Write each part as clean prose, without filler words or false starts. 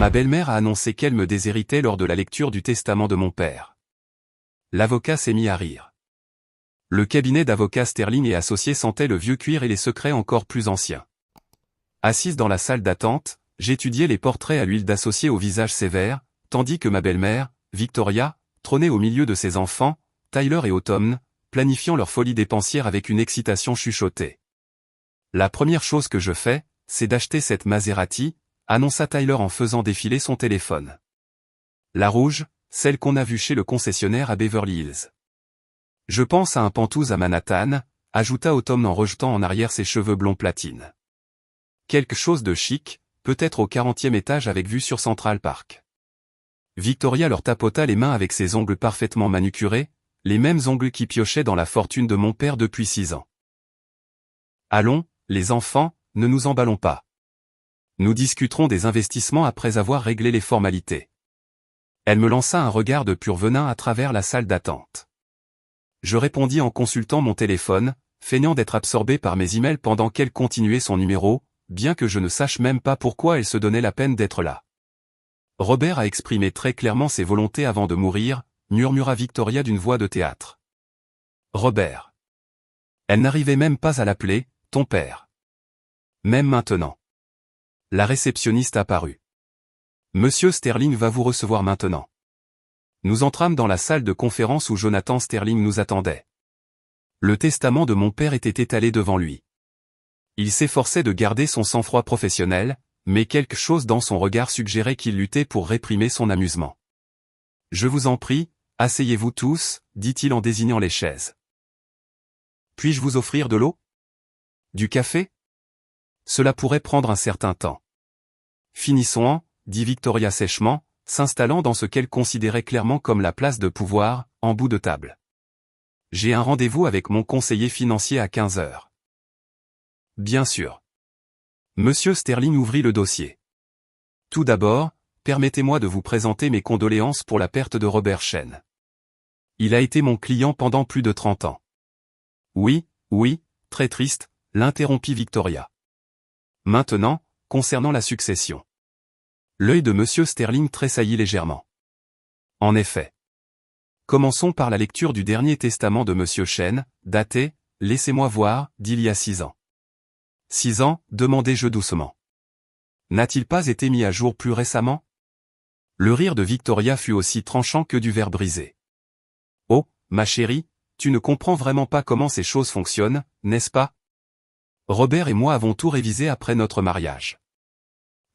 Ma belle-mère a annoncé qu'elle me déshéritait lors de la lecture du testament de mon père. L'avocat s'est mis à rire. Le cabinet d'avocats Sterling et Associés sentait le vieux cuir et les secrets encore plus anciens. Assise dans la salle d'attente, j'étudiais les portraits à l'huile d'associés au visage sévère, tandis que ma belle-mère, Victoria, trônait au milieu de ses enfants, Tyler et Autumn, planifiant leur folie dépensière avec une excitation chuchotée. La première chose que je fais, c'est d'acheter cette Maserati, annonça Tyler en faisant défiler son téléphone. La rouge, celle qu'on a vue chez le concessionnaire à Beverly Hills. Je pense à un Pantouse à Manhattan, ajouta Autumn en rejetant en arrière ses cheveux blonds platine. Quelque chose de chic, peut-être au 40e étage avec vue sur Central Park. Victoria leur tapota les mains avec ses ongles parfaitement manucurés, les mêmes ongles qui piochaient dans la fortune de mon père depuis 6 ans. Allons, les enfants, ne nous emballons pas. Nous discuterons des investissements après avoir réglé les formalités. Elle me lança un regard de pur venin à travers la salle d'attente. Je répondis en consultant mon téléphone, feignant d'être absorbé par mes emails pendant qu'elle continuait son numéro, bien que je ne sache même pas pourquoi elle se donnait la peine d'être là. Robert a exprimé très clairement ses volontés avant de mourir, murmura Victoria d'une voix de théâtre. Robert. Elle n'arrivait même pas à l'appeler, ton père. Même maintenant. La réceptionniste apparut. Monsieur Sterling va vous recevoir maintenant. Nous entrâmes dans la salle de conférence où Jonathan Sterling nous attendait. Le testament de mon père était étalé devant lui. Il s'efforçait de garder son sang-froid professionnel, mais quelque chose dans son regard suggérait qu'il luttait pour réprimer son amusement. Je vous en prie, asseyez-vous tous, dit-il en désignant les chaises. Puis-je vous offrir de l'eau? Du café? Cela pourrait prendre un certain temps. Finissons-en, dit Victoria sèchement, s'installant dans ce qu'elle considérait clairement comme la place de pouvoir, en bout de table. J'ai un rendez-vous avec mon conseiller financier à 15 heures. Bien sûr. Monsieur Sterling ouvrit le dossier. Tout d'abord, permettez-moi de vous présenter mes condoléances pour la perte de Robert Shen. Il a été mon client pendant plus de 30 ans. Oui, très triste, l'interrompit Victoria. Maintenant, concernant la succession. L'œil de Monsieur Sterling tressaillit légèrement. En effet. Commençons par la lecture du dernier testament de Monsieur Shen, daté, laissez-moi voir, d'il y a 6 ans. 6 ans, demandai-je doucement. N'a-t-il pas été mis à jour plus récemment? Le rire de Victoria fut aussi tranchant que du verre brisé. Oh, ma chérie, tu ne comprends vraiment pas comment ces choses fonctionnent, n'est-ce pas? Robert et moi avons tout révisé après notre mariage.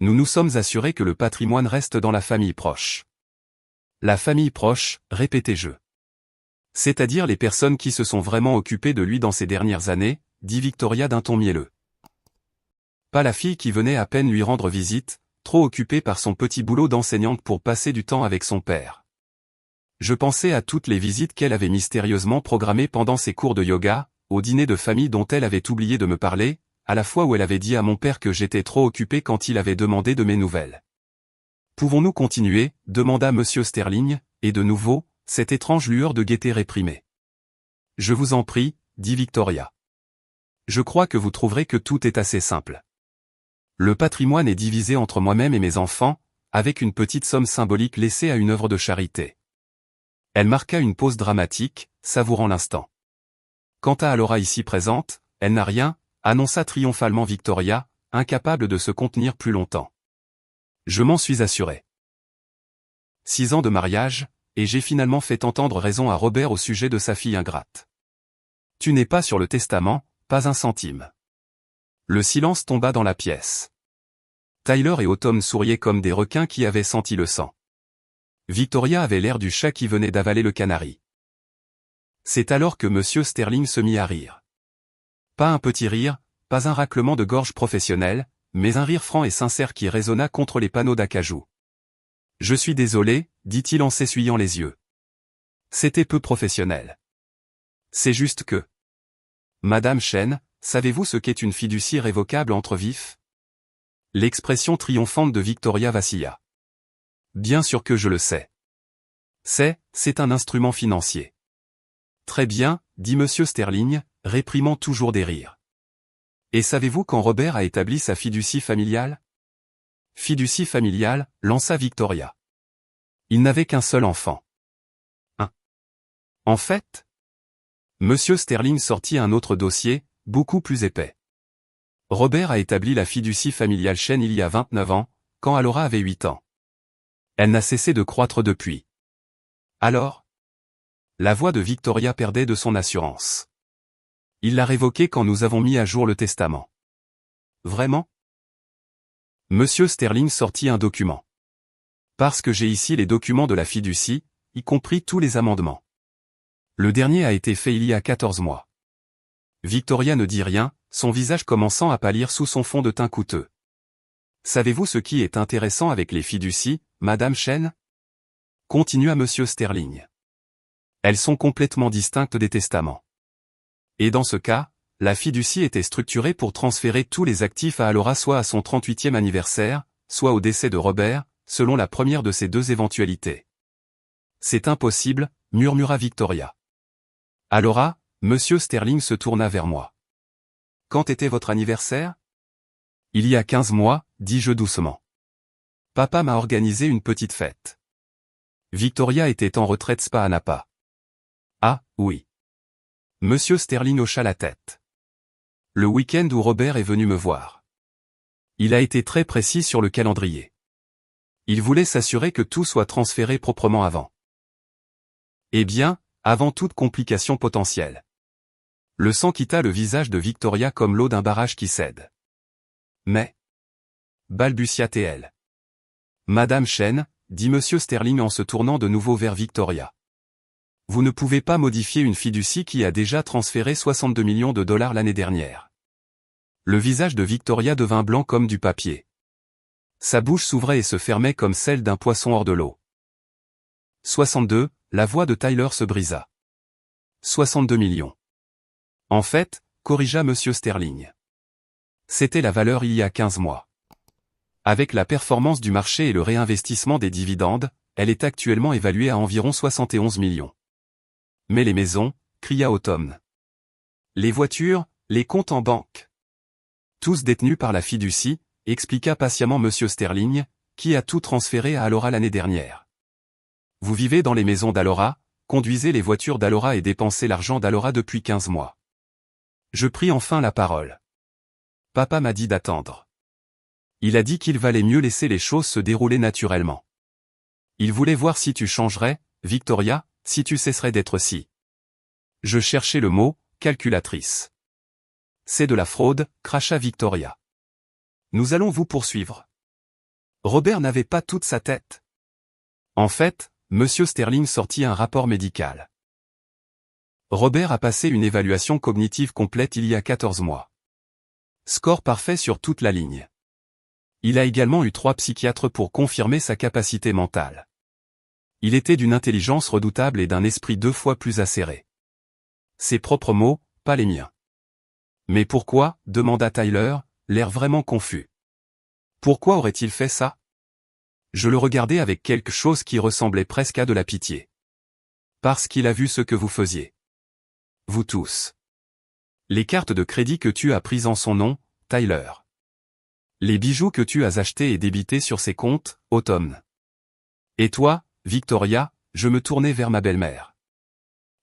Nous nous sommes assurés que le patrimoine reste dans la famille proche. La famille proche, répétai-je. C'est-à-dire les personnes qui se sont vraiment occupées de lui dans ces dernières années, dit Victoria d'un ton mielleux. Pas la fille qui venait à peine lui rendre visite, trop occupée par son petit boulot d'enseignante pour passer du temps avec son père. Je pensais à toutes les visites qu'elle avait mystérieusement programmées pendant ses cours de yoga, au dîner de famille dont elle avait oublié de me parler, à la fois où elle avait dit à mon père que j'étais trop occupé quand il avait demandé de mes nouvelles. Pouvons-nous continuer, demanda Monsieur Sterling, et de nouveau, cette étrange lueur de gaieté réprimée. Je vous en prie, dit Victoria. Je crois que vous trouverez que tout est assez simple. Le patrimoine est divisé entre moi-même et mes enfants, avec une petite somme symbolique laissée à une œuvre de charité. Elle marqua une pause dramatique, savourant l'instant. Quant à Laura ici présente, elle n'a rien, annonça triomphalement Victoria, incapable de se contenir plus longtemps. Je m'en suis assuré. 6 ans de mariage, et j'ai finalement fait entendre raison à Robert au sujet de sa fille ingrate. Tu n'es pas sur le testament, pas un centime. Le silence tomba dans la pièce. Tyler et Autumn souriaient comme des requins qui avaient senti le sang. Victoria avait l'air du chat qui venait d'avaler le canari. C'est alors que Monsieur Sterling se mit à rire. Pas un petit rire, pas un raclement de gorge professionnel, mais un rire franc et sincère qui résonna contre les panneaux d'acajou. Je suis désolé, dit-il en s'essuyant les yeux. C'était peu professionnel. C'est juste que... Madame Shen, savez-vous ce qu'est une fiducie révocable entre vifs? L'expression triomphante de Victoria vacilla. Bien sûr que je le sais. C'est un instrument financier. Très bien, dit Monsieur Sterling, réprimant toujours des rires. Et savez-vous quand Robert a établi sa fiducie familiale? Fiducie familiale, lança Victoria. Il n'avait qu'un seul enfant. En fait, Monsieur Sterling sortit un autre dossier, beaucoup plus épais. Robert a établi la fiducie familiale Chen il y a 29 ans, quand Alora avait 8 ans. Elle n'a cessé de croître depuis. Alors, la voix de Victoria perdait de son assurance. Il l'a révoquée quand nous avons mis à jour le testament. Vraiment? Monsieur Sterling sortit un document. Parce que j'ai ici les documents de la fiducie, y compris tous les amendements. Le dernier a été fait il y a 14 mois. Victoria ne dit rien, son visage commençant à pâlir sous son fond de teint coûteux. Savez-vous ce qui est intéressant avec les fiducies, Madame Chen? Continua Monsieur Sterling. Elles sont complètement distinctes des testaments. Et dans ce cas, la fiducie était structurée pour transférer tous les actifs à Alora soit à son 38e anniversaire, soit au décès de Robert, selon la première de ces deux éventualités. C'est impossible, murmura Victoria. Alora, Monsieur Sterling se tourna vers moi. Quand était votre anniversaire? Il y a 15 mois, dis-je doucement. Papa m'a organisé une petite fête. Victoria était en retraite Spa à Napa. Ah, oui. Monsieur Sterling hocha la tête. Le week-end où Robert est venu me voir. Il a été très précis sur le calendrier. Il voulait s'assurer que tout soit transféré proprement avant. Eh bien, avant toute complication potentielle. Le sang quitta le visage de Victoria comme l'eau d'un barrage qui cède. Mais, balbutia-t-elle. Madame Chen, dit Monsieur Sterling en se tournant de nouveau vers Victoria. Vous ne pouvez pas modifier une fiducie qui a déjà transféré 62 millions de dollars l'année dernière. Le visage de Victoria devint blanc comme du papier. Sa bouche s'ouvrait et se fermait comme celle d'un poisson hors de l'eau. 62, la voix de Tyler se brisa. 62 millions. En fait, corrigea Monsieur Sterling. C'était la valeur il y a 15 mois. Avec la performance du marché et le réinvestissement des dividendes, elle est actuellement évaluée à environ 71 millions. Mais les maisons, cria Autumn. Les voitures, les comptes en banque. Tous détenus par la fiducie, expliqua patiemment Monsieur Sterling, qui a tout transféré à Alora l'année dernière. Vous vivez dans les maisons d'Alora, conduisez les voitures d'Alora et dépensez l'argent d'Alora depuis 15 mois. Je pris enfin la parole. Papa m'a dit d'attendre. Il a dit qu'il valait mieux laisser les choses se dérouler naturellement. Il voulait voir si tu changerais, Victoria, si tu cesserais d'être si. Je cherchais le mot, calculatrice. C'est de la fraude, cracha Victoria. Nous allons vous poursuivre. Robert n'avait pas toute sa tête. En fait, Monsieur Sterling sortit un rapport médical. Robert a passé une évaluation cognitive complète il y a 14 mois. Score parfait sur toute la ligne. Il a également eu 3 psychiatres pour confirmer sa capacité mentale. Il était d'une intelligence redoutable et d'un esprit 2 fois plus acéré. Ses propres mots, pas les miens. Mais pourquoi, demanda Tyler, l'air vraiment confus. Pourquoi aurait-il fait ça? Je le regardais avec quelque chose qui ressemblait presque à de la pitié. Parce qu'il a vu ce que vous faisiez. Vous tous. Les cartes de crédit que tu as prises en son nom, Tyler. Les bijoux que tu as achetés et débités sur ses comptes, Autumn. Et toi, Victoria, je me tournais vers ma belle-mère.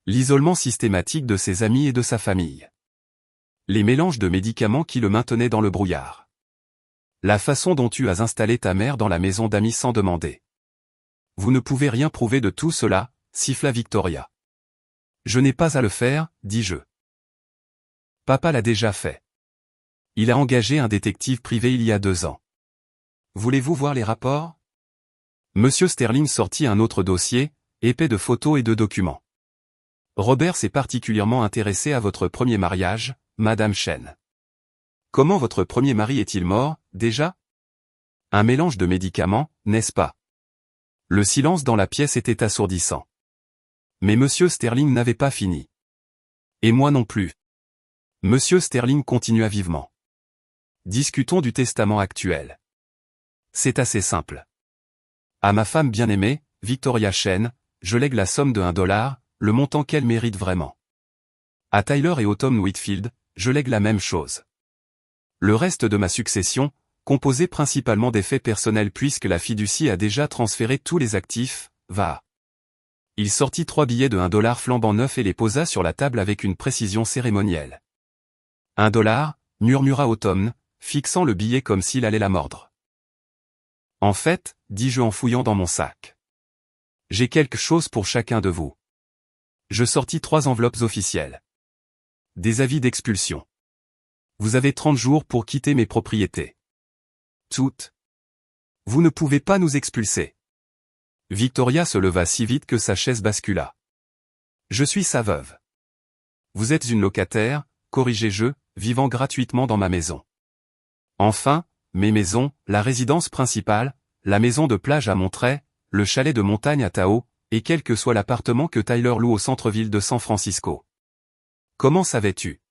L'isolement systématique de ses amis et de sa famille. Les mélanges de médicaments qui le maintenaient dans le brouillard. La façon dont tu as installé ta mère dans la maison d'amis sans demander. Vous ne pouvez rien prouver de tout cela, siffla Victoria. Je n'ai pas à le faire, dis-je. Papa l'a déjà fait. Il a engagé un détective privé il y a 2 ans. Voulez-vous voir les rapports? Monsieur Sterling sortit un autre dossier, épais de photos et de documents. Robert s'est particulièrement intéressé à votre premier mariage, Madame Chen. Comment votre premier mari est-il mort, déjà? Un mélange de médicaments, n'est-ce pas? Le silence dans la pièce était assourdissant. Mais Monsieur Sterling n'avait pas fini. Et moi non plus. Monsieur Sterling continua vivement. Discutons du testament actuel. C'est assez simple. À ma femme bien-aimée, Victoria Chen, je lègue la somme de $1, le montant qu'elle mérite vraiment. À Tyler et Autumn Whitfield, je lègue la même chose. Le reste de ma succession, composé principalement d'effets personnels puisque la fiducie a déjà transféré tous les actifs, va. Il sortit 3 billets de $1 flambant neufs et les posa sur la table avec une précision cérémonielle. $1, murmura Autumn, fixant le billet comme s'il allait la mordre. En fait, dis-je en fouillant dans mon sac. J'ai quelque chose pour chacun de vous. Je sortis 3 enveloppes officielles. Des avis d'expulsion. Vous avez 30 jours pour quitter mes propriétés. Toutes. Vous ne pouvez pas nous expulser. Victoria se leva si vite que sa chaise bascula. Je suis sa veuve. Vous êtes une locataire, corrigez-je, vivant gratuitement dans ma maison. Enfin, mes maisons, la résidence principale, la maison de plage à Monterey, le chalet de montagne à Tahoe, et quel que soit l'appartement que Tyler loue au centre-ville de San Francisco. Comment savais-tu?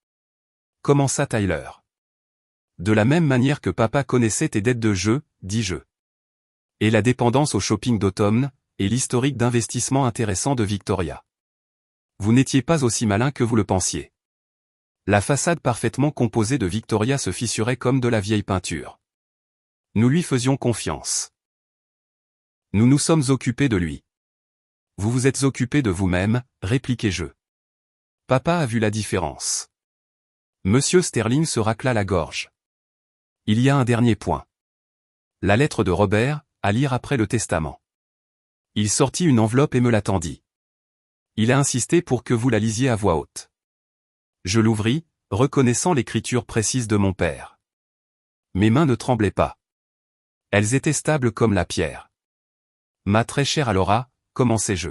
Commença Tyler. De la même manière que papa connaissait tes dettes de jeu, dis-je. Et la dépendance au shopping d'automne, et l'historique d'investissement intéressant de Victoria. Vous n'étiez pas aussi malin que vous le pensiez. La façade parfaitement composée de Victoria se fissurait comme de la vieille peinture. Nous lui faisions confiance. Nous nous sommes occupés de lui. Vous vous êtes occupé de vous-même, répliquai-je. Papa a vu la différence. Monsieur Sterling se racla la gorge. Il y a un dernier point. La lettre de Robert, à lire après le testament. Il sortit une enveloppe et me la tendit. Il a insisté pour que vous la lisiez à voix haute. Je l'ouvris, reconnaissant l'écriture précise de mon père. Mes mains ne tremblaient pas. Elles étaient stables comme la pierre. Ma très chère Alora, commençai-je.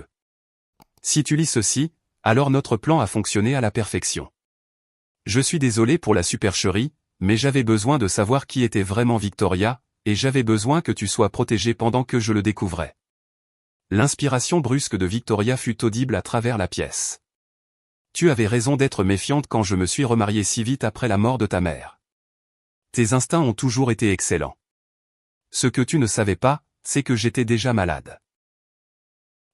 Si tu lis ceci, alors notre plan a fonctionné à la perfection. Je suis désolé pour la supercherie, mais j'avais besoin de savoir qui était vraiment Victoria, et j'avais besoin que tu sois protégé pendant que je le découvrais. L'inspiration brusque de Victoria fut audible à travers la pièce. Tu avais raison d'être méfiante quand je me suis remarié si vite après la mort de ta mère. Tes instincts ont toujours été excellents. Ce que tu ne savais pas, c'est que j'étais déjà malade.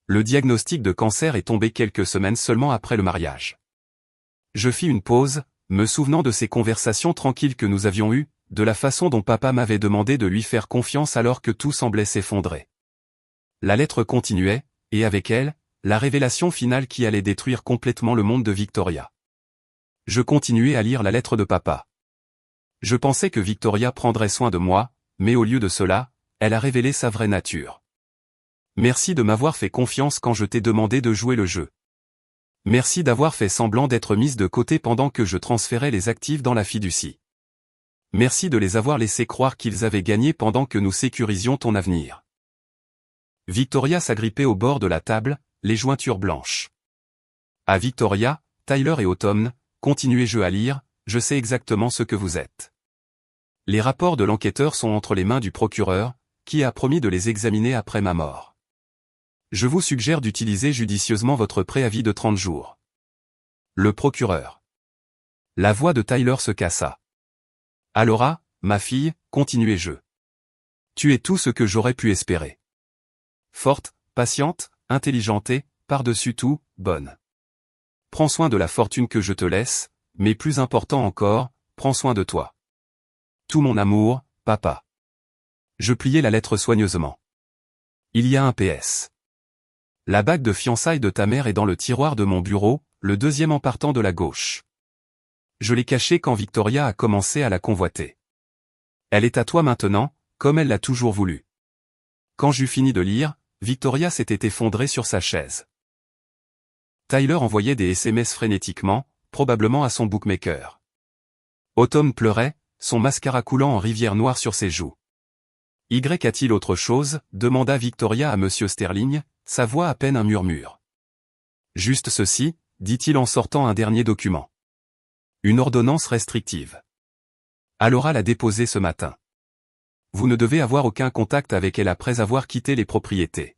Le diagnostic de cancer est tombé quelques semaines seulement après le mariage. Je fis une pause, me souvenant de ces conversations tranquilles que nous avions eues, de la façon dont papa m'avait demandé de lui faire confiance alors que tout semblait s'effondrer. La lettre continuait, et avec elle, la révélation finale qui allait détruire complètement le monde de Victoria. Je continuais à lire la lettre de papa. Je pensais que Victoria prendrait soin de moi, mais au lieu de cela, elle a révélé sa vraie nature. Merci de m'avoir fait confiance quand je t'ai demandé de jouer le jeu. Merci d'avoir fait semblant d'être mise de côté pendant que je transférais les actifs dans la fiducie. Merci de les avoir laissés croire qu'ils avaient gagné pendant que nous sécurisions ton avenir. Victoria s'agrippait au bord de la table, les jointures blanches. À Victoria, Tyler et Autumn, continuez-je à lire, je sais exactement ce que vous êtes. Les rapports de l'enquêteur sont entre les mains du procureur, qui a promis de les examiner après ma mort. Je vous suggère d'utiliser judicieusement votre préavis de 30 jours. Le procureur. La voix de Tyler se cassa. Alora, ma fille, continuez-je. Tu es tout ce que j'aurais pu espérer. Forte, patiente, intelligente et, par-dessus tout, bonne. Prends soin de la fortune que je te laisse, mais plus important encore, prends soin de toi. Tout mon amour, papa. Je pliai la lettre soigneusement. Il y a un PS. La bague de fiançailles de ta mère est dans le tiroir de mon bureau, le deuxième en partant de la gauche. Je l'ai cachée quand Victoria a commencé à la convoiter. Elle est à toi maintenant, comme elle l'a toujours voulu. Quand j'eus fini de lire, Victoria s'était effondrée sur sa chaise. Tyler envoyait des SMS frénétiquement, probablement à son bookmaker. Autumn pleurait, son mascara coulant en rivière noire sur ses joues. Y a-t-il autre chose, demanda Victoria à Monsieur Sterling, sa voix à peine un murmure. Juste ceci, dit-il en sortant un dernier document. Une ordonnance restrictive. Alora l'a déposée ce matin. Vous ne devez avoir aucun contact avec elle après avoir quitté les propriétés.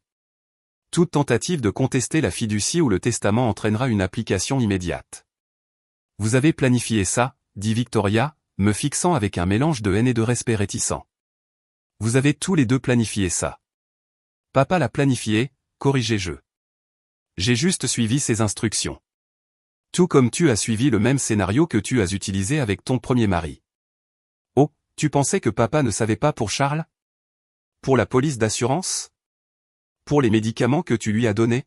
Toute tentative de contester la fiducie ou le testament entraînera une application immédiate. Vous avez planifié ça, dit Victoria, me fixant avec un mélange de haine et de respect réticent. Vous avez tous les deux planifié ça. Papa l'a planifié, corrigez-je. J'ai juste suivi ses instructions. Tout comme tu as suivi le même scénario que tu as utilisé avec ton premier mari. Oh, Tu pensais que papa ne savait pas pour Charles? Pour la police d'assurance? Pour les médicaments que tu lui as donnés?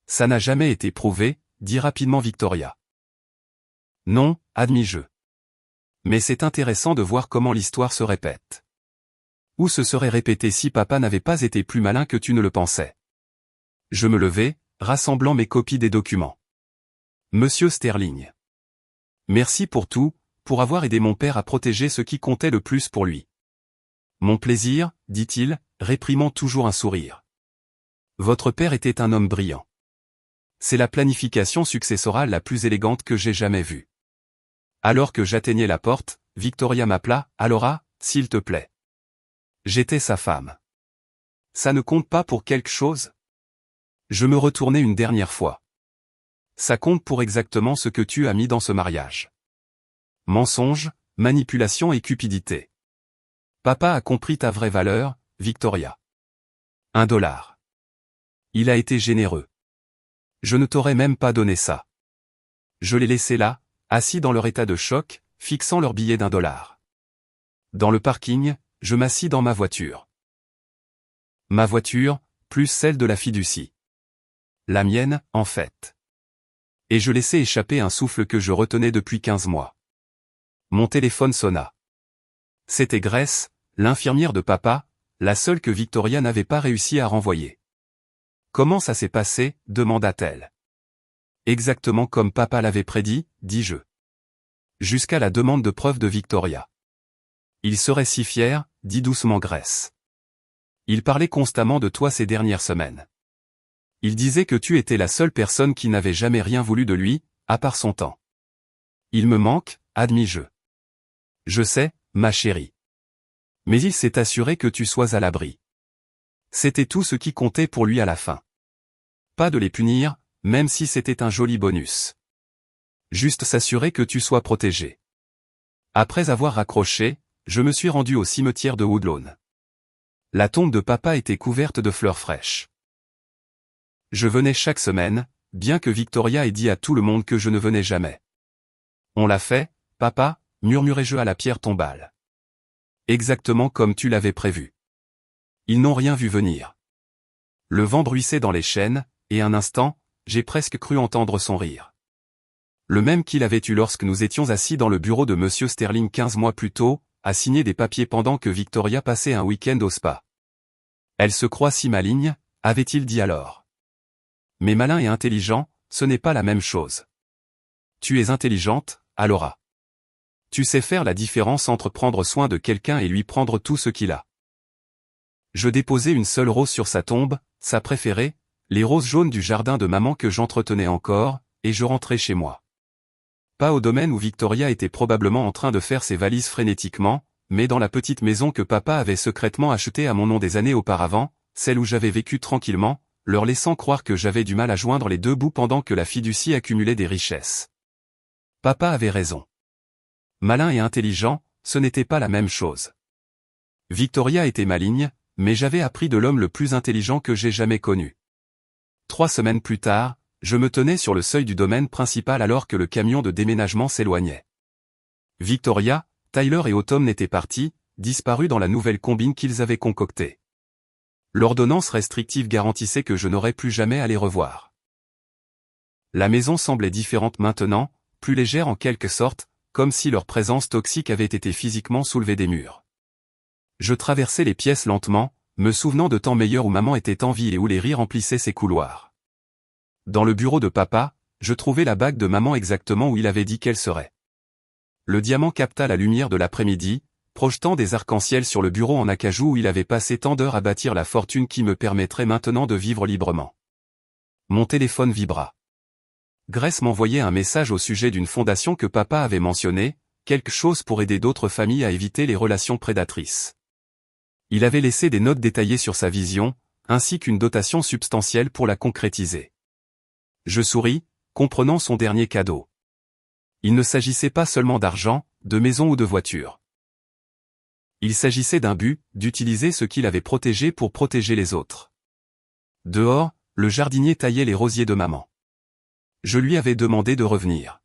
Ça n'a jamais été prouvé, dit rapidement Victoria. Non, admis-je. Mais c'est intéressant de voir comment l'histoire se répète. Ou se serait répétée si papa n'avait pas été plus malin que tu ne le pensais. Je me levai, rassemblant mes copies des documents. Monsieur Sterling. Merci pour tout, pour avoir aidé mon père à protéger ce qui comptait le plus pour lui. Mon plaisir, dit-il, réprimant toujours un sourire. Votre père était un homme brillant. C'est la planification successorale la plus élégante que j'ai jamais vue. Alors que j'atteignais la porte, Victoria m'appela, Alora, s'il te plaît. J'étais sa femme. Ça ne compte pas pour quelque chose? Je me retournai une dernière fois. Ça compte pour exactement ce que tu as mis dans ce mariage. Mensonge, manipulation et cupidité. Papa a compris ta vraie valeur, Victoria. $1. Il a été généreux. Je ne t'aurais même pas donné ça. Je l'ai laissé là, assis dans leur état de choc, fixant leur billet $1. Dans le parking, je m'assis dans ma voiture. Ma voiture, plus celle de la fiducie. La mienne, en fait. Et je laissai échapper un souffle que je retenais depuis 15 mois. Mon téléphone sonna. C'était Grace, l'infirmière de papa, la seule que Victoria n'avait pas réussi à renvoyer. Comment ça s'est passé, demanda-t-elle. Exactement comme papa l'avait prédit, dis-je. Jusqu'à la demande de preuve de Victoria. Il serait si fier, dit doucement Grace. Il parlait constamment de toi ces dernières semaines. Il disait que tu étais la seule personne qui n'avait jamais rien voulu de lui, à part son temps. Il me manque, admis-je. Je sais, ma chérie. Mais il s'est assuré que tu sois à l'abri. C'était tout ce qui comptait pour lui à la fin. Pas de les punir, même si c'était un joli bonus. Juste s'assurer que tu sois protégé. Après avoir raccroché, je me suis rendu au cimetière de Woodlawn. La tombe de papa était couverte de fleurs fraîches. Je venais chaque semaine, bien que Victoria ait dit à tout le monde que je ne venais jamais. On l'a fait, papa, murmurai-je à la pierre tombale. Exactement comme tu l'avais prévu. Ils n'ont rien vu venir. Le vent bruissait dans les chênes, et un instant, j'ai presque cru entendre son rire. Le même qu'il avait eu lorsque nous étions assis dans le bureau de Monsieur Sterling 15 mois plus tôt, à signer des papiers pendant que Victoria passait un week-end au spa. Elle se croit si maligne, avait-il dit alors. Mais malin et intelligent, ce n'est pas la même chose. Tu es intelligente, Alora. Tu sais faire la différence entre prendre soin de quelqu'un et lui prendre tout ce qu'il a. Je déposai une seule rose sur sa tombe, sa préférée, les roses jaunes du jardin de maman que j'entretenais encore, et je rentrai chez moi. Pas au domaine où Victoria était probablement en train de faire ses valises frénétiquement, mais dans la petite maison que papa avait secrètement achetée à mon nom des années auparavant, celle où j'avais vécu tranquillement, leur laissant croire que j'avais du mal à joindre les deux bouts pendant que la fiducie accumulait des richesses. Papa avait raison. Malin et intelligent, ce n'était pas la même chose. Victoria était maligne, mais j'avais appris de l'homme le plus intelligent que j'ai jamais connu. 3 semaines plus tard, je me tenais sur le seuil du domaine principal alors que le camion de déménagement s'éloignait. Victoria, Tyler et Autumn étaient partis, disparus dans la nouvelle combine qu'ils avaient concoctée. L'ordonnance restrictive garantissait que je n'aurais plus jamais à les revoir. La maison semblait différente maintenant, plus légère en quelque sorte, comme si leur présence toxique avait été physiquement soulevée des murs. Je traversais les pièces lentement, me souvenant de temps meilleurs où maman était en vie et où les rires remplissaient ses couloirs. Dans le bureau de papa, je trouvai la bague de maman exactement où il avait dit qu'elle serait. Le diamant capta la lumière de l'après-midi, projetant des arcs-en-ciel sur le bureau en acajou où il avait passé tant d'heures à bâtir la fortune qui me permettrait maintenant de vivre librement. Mon téléphone vibra. Grace m'envoyait un message au sujet d'une fondation que papa avait mentionnée, quelque chose pour aider d'autres familles à éviter les relations prédatrices. Il avait laissé des notes détaillées sur sa vision, ainsi qu'une dotation substantielle pour la concrétiser. Je souris, comprenant son dernier cadeau. Il ne s'agissait pas seulement d'argent, de maison ou de voiture. Il s'agissait d'un but, d'utiliser ce qu'il avait protégé pour protéger les autres. Dehors, le jardinier taillait les rosiers de maman. Je lui avais demandé de revenir.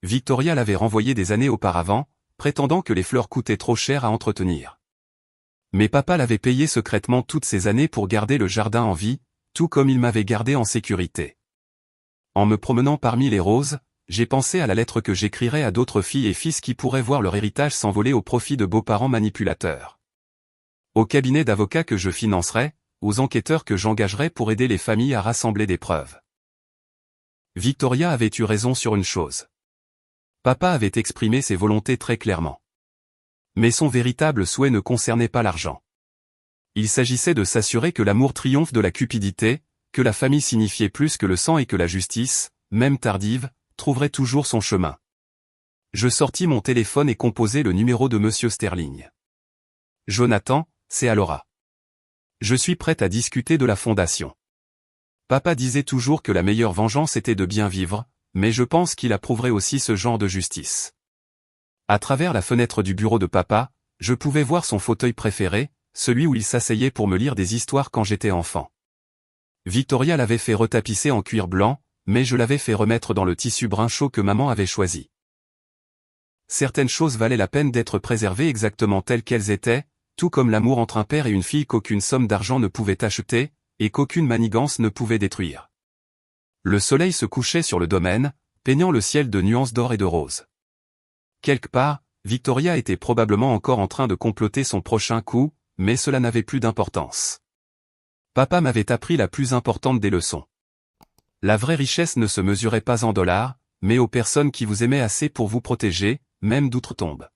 Victoria l'avait renvoyé des années auparavant, prétendant que les fleurs coûtaient trop cher à entretenir. Mais papa l'avait payé secrètement toutes ces années pour garder le jardin en vie, tout comme il m'avait gardé en sécurité. En me promenant parmi les roses, j'ai pensé à la lettre que j'écrirais à d'autres filles et fils qui pourraient voir leur héritage s'envoler au profit de beaux-parents manipulateurs. Au cabinet d'avocats que je financerais, aux enquêteurs que j'engagerais pour aider les familles à rassembler des preuves. Victoria avait eu raison sur une chose. Papa avait exprimé ses volontés très clairement. Mais son véritable souhait ne concernait pas l'argent. Il s'agissait de s'assurer que l'amour triomphe de la cupidité, que la famille signifiait plus que le sang et que la justice, même tardive, trouverait toujours son chemin. Je sortis mon téléphone et composai le numéro de Monsieur Sterling. Jonathan, c'est Alora. Je suis prête à discuter de la fondation. Papa disait toujours que la meilleure vengeance était de bien vivre, mais je pense qu'il approuverait aussi ce genre de justice. À travers la fenêtre du bureau de papa, je pouvais voir son fauteuil préféré, celui où il s'asseyait pour me lire des histoires quand j'étais enfant. Victoria l'avait fait retapisser en cuir blanc, mais je l'avais fait remettre dans le tissu brun chaud que maman avait choisi. Certaines choses valaient la peine d'être préservées exactement telles qu'elles étaient, tout comme l'amour entre un père et une fille qu'aucune somme d'argent ne pouvait acheter, et qu'aucune manigance ne pouvait détruire. Le soleil se couchait sur le domaine, peignant le ciel de nuances d'or et de rose. Quelque part, Victoria était probablement encore en train de comploter son prochain coup, mais cela n'avait plus d'importance. Papa m'avait appris la plus importante des leçons. La vraie richesse ne se mesurait pas en dollars, mais aux personnes qui vous aimaient assez pour vous protéger, même d'outre-tombe.